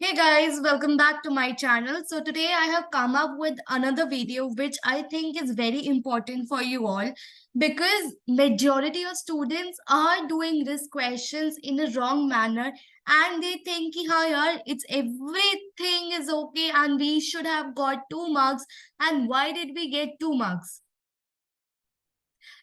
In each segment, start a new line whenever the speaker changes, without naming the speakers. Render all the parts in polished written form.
Hey guys, welcome back to my channel. So today I have come up with another video which I think is very important for you all because majority of students are doing these questions in a wrong manner and they think कि हाँ यार it's everything is okay and we should have got 2 marks and why did we get 2 marks?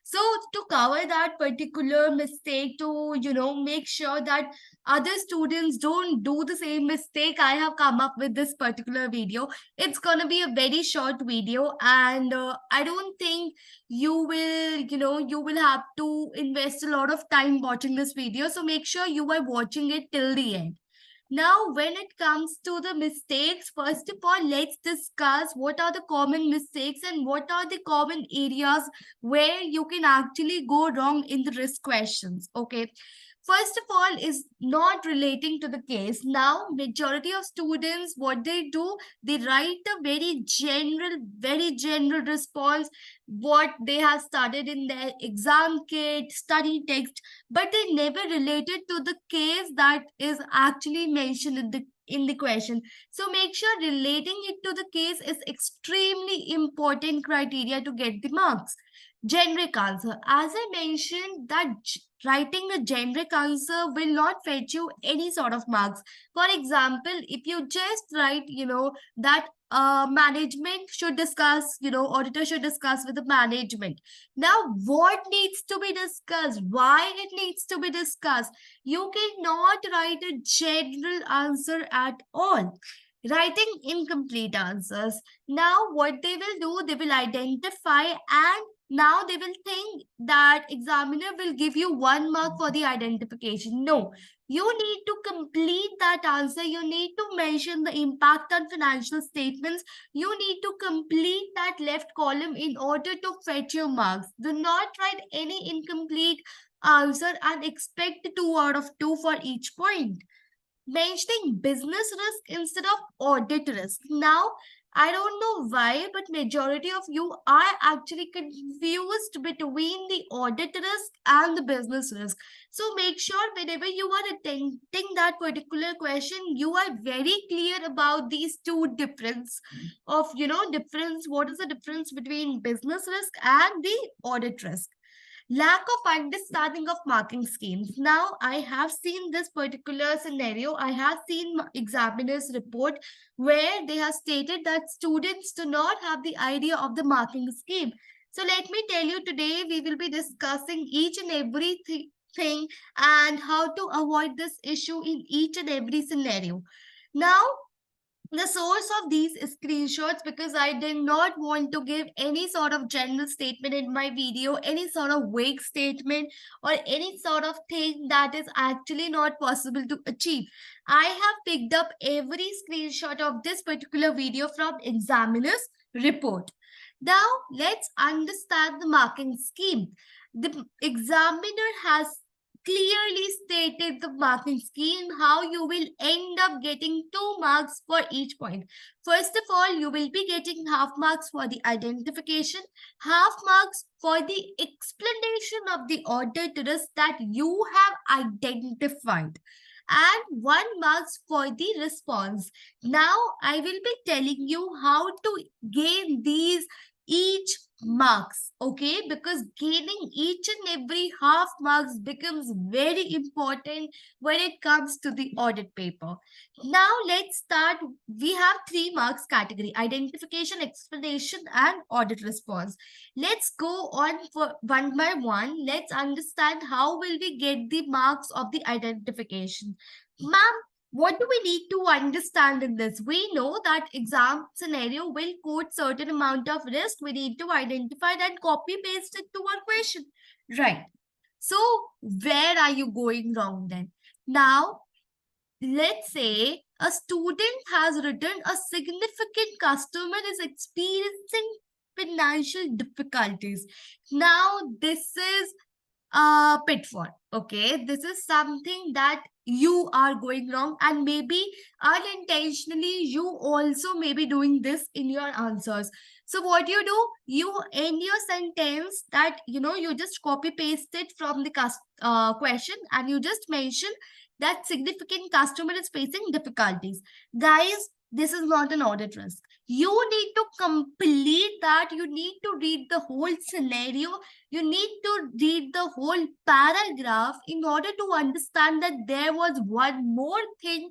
So to cover that particular mistake, to make sure that other students don't do the same mistake, I have come up with this particular video. It's gonna be a very short video, and I don't think you will have to invest a lot of time watching this video. So make sure you are watching it till the end. Now, when it comes to the mistakes, first of all, let's discuss what are the common mistakes and what are the common areas where you can actually go wrong in the risk questions. Okay. First of all is not relating to the case. Now, majority of students, what they do, they write a very general response, what they have studied in their exam kit, study text, but they never related to the case that is actually mentioned in the question. So make sure relating it to the case is extremely important criteria to get the marks. Generic answer. As I mentioned, that writing a generic answer will not fetch you any sort of marks. For example, if you just write, that management should discuss, auditor should discuss with the management. Now, what needs to be discussed? Why it needs to be discussed? You cannot write a general answer at all. Writing incomplete answers. Now, what they will do, they will identify and now they will think that examiner will give you 1 mark for the identification. No, you need to complete that answer. You need to mention the impact on financial statements. You need to complete that left column in order to fetch your marks. Do not write any incomplete answer and expect 2 out of 2 for each point. Mentioning business risk instead of audit risk. Now, I don't know why, but majority of you are actually confused between the audit risk and the business risk. So make sure whenever you are attempting that particular question, you are very clear about these two difference of, difference. What is the difference between business risk and the audit risk? Lack of understanding of marking schemes. Now, I have seen this particular scenario. I have seen examiners report where they have stated that students do not have the idea of the marking scheme. So let me tell you, today we will be discussing each and every thing and how to avoid this issue in each and every scenario. Now, the source of these screenshots, because I did not want to give any sort of general statement in my video, any sort of vague statement or any sort of thing that is actually not possible to achieve. I have picked up every screenshot of this particular video from examiner's report. Now let's understand the marking scheme. The examiner has clearly stated the marking scheme, how you will end up getting 2 marks for each point. First of all, you will be getting half marks for the identification, half marks for the explanation of the auditors that you have identified, and 1 marks for the response. Now, I will be telling you how to gain these each marks, okay, because gaining each and every half marks becomes very important when it comes to the audit paper. Now let's start. We have 3 marks category: identification, explanation, and audit response. Let's go on for one by one. Let's understand how will we get the marks of the identification. Ma'am, what do we need to understand in this? We know that exam scenario will quote certain amount of risk. We need to identify and copy paste it to our question. Right. So where are you going wrong then? Now, let's say a student has written a significant customer is experiencing financial difficulties. Now, this is pitfall. Okay, this is something that you are going wrong, and maybe unintentionally you also may be doing this in your answers. So what you do, you end your sentence that you just copy paste it from the question and you just mention that significant customer is facing difficulties. Guys, this is not an audit risk. You need to complete that. You need to read the whole scenario. You need to read the whole paragraph in order to understand that there was one more thing,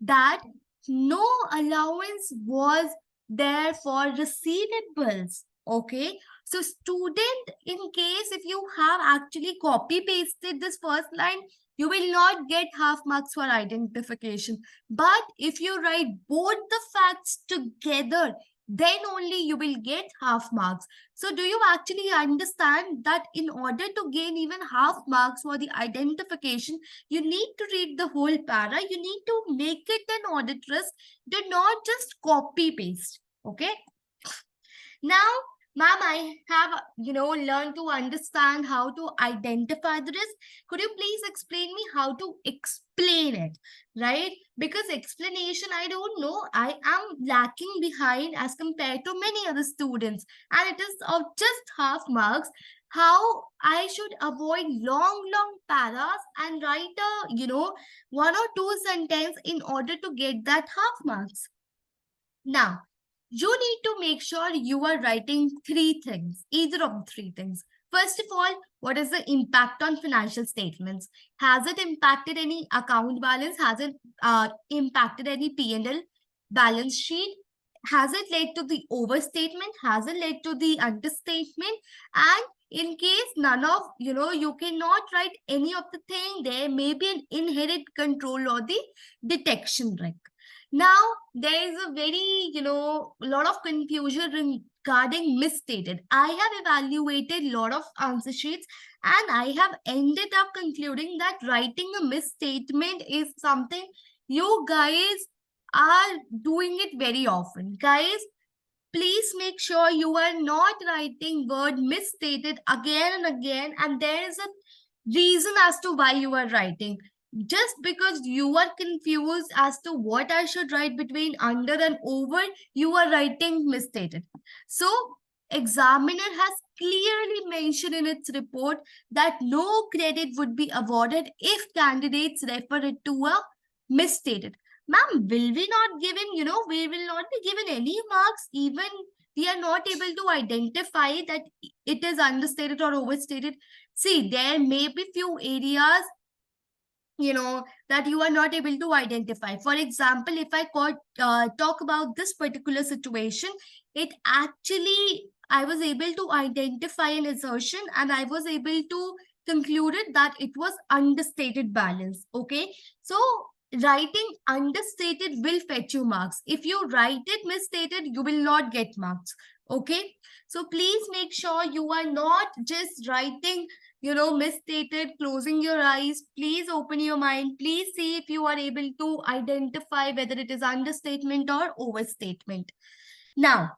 that no allowance was there for receivables. Okay. So student, in case if you have actually copy pasted this first line, you will not get half marks for identification. But if you write both the facts together, then only you will get half marks. So do you actually understand that in order to gain even half marks for the identification, you need to read the whole para, you need to make it an audit risk, do not just copy paste. Okay. Now, ma'am, I have, learned to understand how to identify the risk. Could you please explain me how to explain it, right? Because explanation, I don't know. I am lacking behind as compared to many other students. And it is of just half marks. How I should avoid long paras and write a, one or two sentence in order to get that half marks. Now, you need to make sure you are writing three things, either of the three things. First of all, what is the impact on financial statements? Has it impacted any account balance? Has it impacted any P&L balance sheet? Has it led to the overstatement? Has it led to the understatement? And in case none of, you cannot write any of the thing, there may be an inherent control or the detection risk. Now, there is a very, lot of confusion regarding misstated. I have evaluated a lot of answer sheets and I have ended up concluding that writing a misstatement is something you guys are doing it very often. Guys, please make sure you are not writing word misstated again and again, and there is a reason as to why you are writing. Just because you are confused as to what I should write between under and over, you are writing misstated. So, examiner has clearly mentioned in its report that no credit would be awarded if candidates refer it to a misstated. Ma'am, will we not given, we will not be given any marks even we are not able to identify that it is understated or overstated. See, there may be few areas that you are not able to identify. For example, if I talk about this particular situation, it actually, I was able to identify an assertion and I was able to conclude it that it was understated balance. Okay. So writing understated will fetch you marks. If you write it misstated, you will not get marks. Okay. So please make sure you are not just writing misstated, closing your eyes. Please open your mind. Please see if you are able to identify whether it is understatement or overstatement. Now,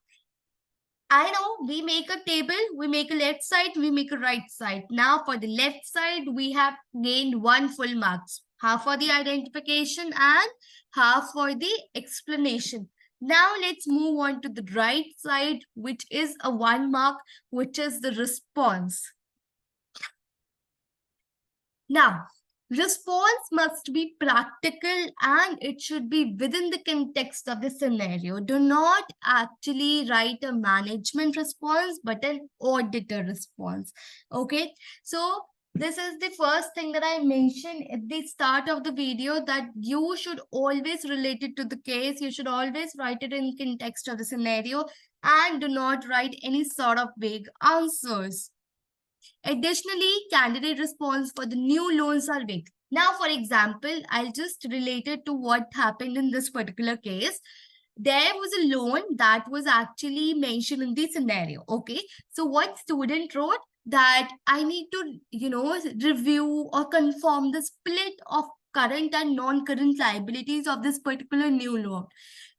I know we make a table, we make a left side, we make a right side. Now, for the left side, we have gained 1 full marks, half for the identification and half for the explanation. Now, let's move on to the right side, which is a 1 mark, which is the response. Now, response must be practical and it should be within the context of the scenario. Do not actually write a management response, but an auditor response. Okay, so this is the first thing that I mentioned at the start of the video, that you should always relate it to the case. You should always write it in context of the scenario and do not write any sort of vague answers. Additionally, candidate response for the new loans are vague. Now, for example, I'll just relate it to what happened in this particular case. There was a loan that was actually mentioned in the scenario. Okay. So what student wrote that I need to, review or confirm the split of current and non-current liabilities of this particular new loan.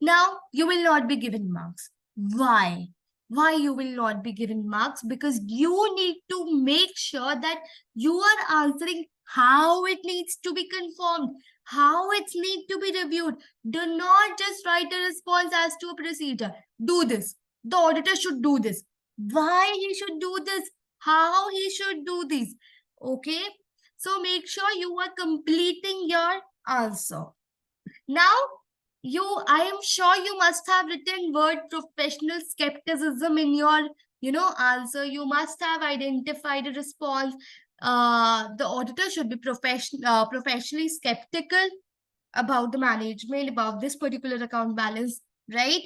Now, you will not be given marks. Why? Why you will not be given marks? Because you need to make sure that you are answering how it needs to be confirmed, how it needs to be reviewed. Do not just write a response as to a procedure. Do this. The auditor should do this. Why he should do this? How he should do this? Okay. So make sure you are completing your answer. Now, I am sure you must have written word professional skepticism in your, answer. You must have identified a response. The auditor should be professionally skeptical about the management, about this particular account balance, right?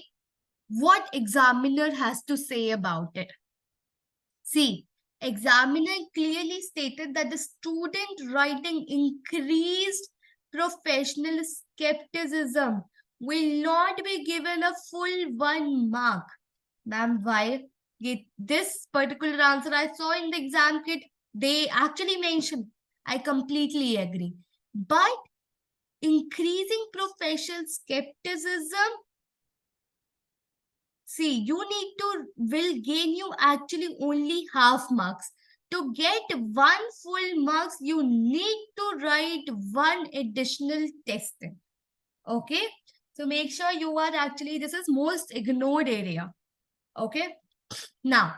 What examiner has to say about it? See, examiner clearly stated that the student writing increased professional skepticism will not be given a full 1 mark. Ma'am, why? This particular answer I saw in the exam kit, they actually mentioned. I completely agree. But increasing professional skepticism, see, you need to, will gain you actually only half marks. To get 1 full marks, you need to write 1 additional testing. Okay. So make sure you are actually, this is most ignored area. Okay. Now,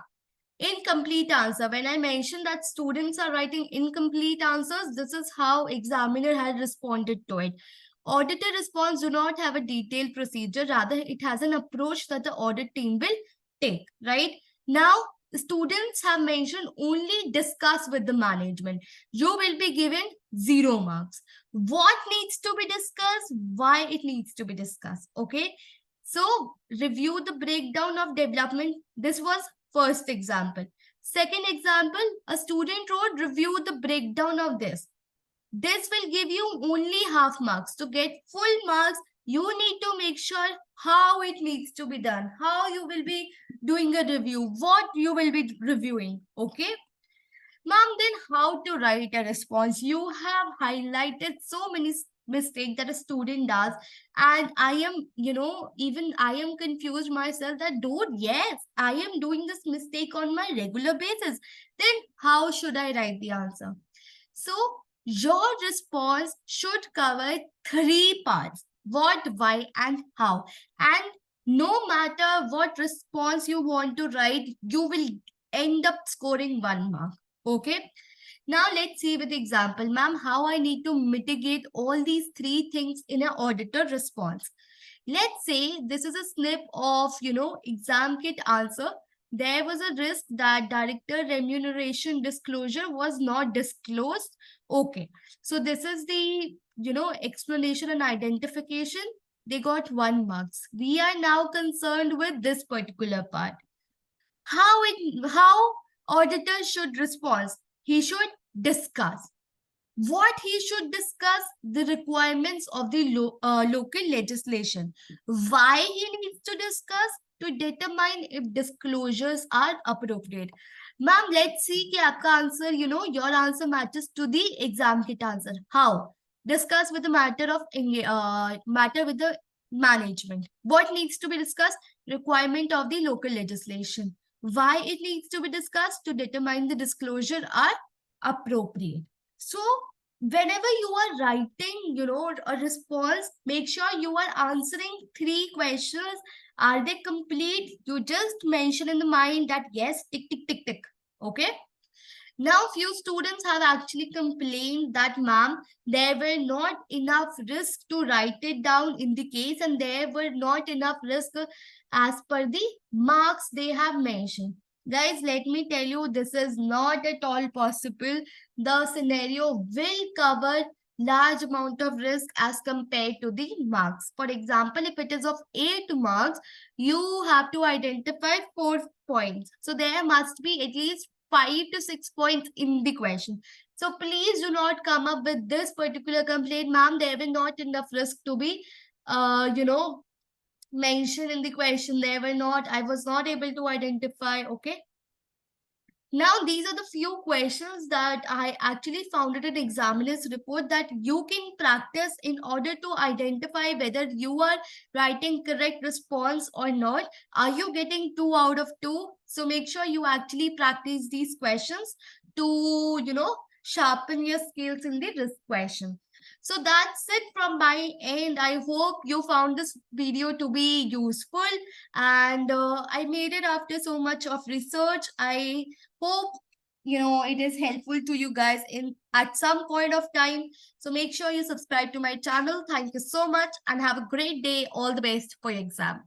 incomplete answer. When I mentioned that students are writing incomplete answers, this is how examiner had responded to it. Auditor response do not have a detailed procedure. Rather, it has an approach that the audit team will take, right? Now, students have mentioned only discuss with the management. You will be given 0 marks. What needs to be discussed? Why it needs to be discussed, okay? So, review the breakdown of development. This was first example. Second example, a student wrote review the breakdown of this. This will give you only half marks. To get full marks, you need to make sure how it needs to be done, how you will be doing a review, what you will be reviewing. Okay. Ma'am, then how to write a response? You have highlighted so many mistakes that a student does. And I am, even I am confused myself that, dude, yes, I am doing this mistake on my regular basis. Then how should I write the answer? So your response should cover 3 parts: what, why, and how. And no matter what response you want to write, you will end up scoring 1 mark. Okay. Now let's see with the example, ma'am, how I need to mitigate all these 3 things in an auditor response. Let's say this is a snip of, exam kit answer. There was a risk that director remuneration disclosure was not disclosed. Okay. So this is the, explanation and identification. They got 1 marks. We are now concerned with this particular part. How auditor should respond? He should discuss. What he should discuss? The requirements of the local legislation. Why he needs to discuss? To determine if disclosures are appropriate. Ma'am, let's see कि आपका answer, your answer matches to the exam kit answer. How? Discuss with the matter with the management. What needs to be discussed? Requirement of the local legislation. Why it needs to be discussed? To determine the disclosure are appropriate. So whenever you are writing, a response, make sure you are answering 3 questions. Are they complete? You just mention in the mind that yes, tick, tick, tick, tick. Okay. Now, few students have actually complained that, ma'am, there were not enough risk to write it down in the case, and there were not enough risk as per the marks they have mentioned. Guys, let me tell you, this is not at all possible. The scenario will cover large amount of risk as compared to the marks. For example, if it is of 8 marks, you have to identify 4 points. So there must be at least 5 to 6 points in the question. So please do not come up with this particular complaint, ma'am. There will not enough risk to be, mentioned in the question. There were not, I was not able to identify. Okay. Now, these are the few questions that I actually found it in examiner's report that you can practice in order to identify whether you are writing correct response or not. Are you getting 2 out of 2? So make sure you actually practice these questions to, sharpen your skills in the risk question. So that's it from my end. I hope you found this video to be useful, and I made it after so much of research. I hope it is helpful to you guys in at some point of time. So make sure you subscribe to my channel. Thank you so much and have a great day. All the best for your exam.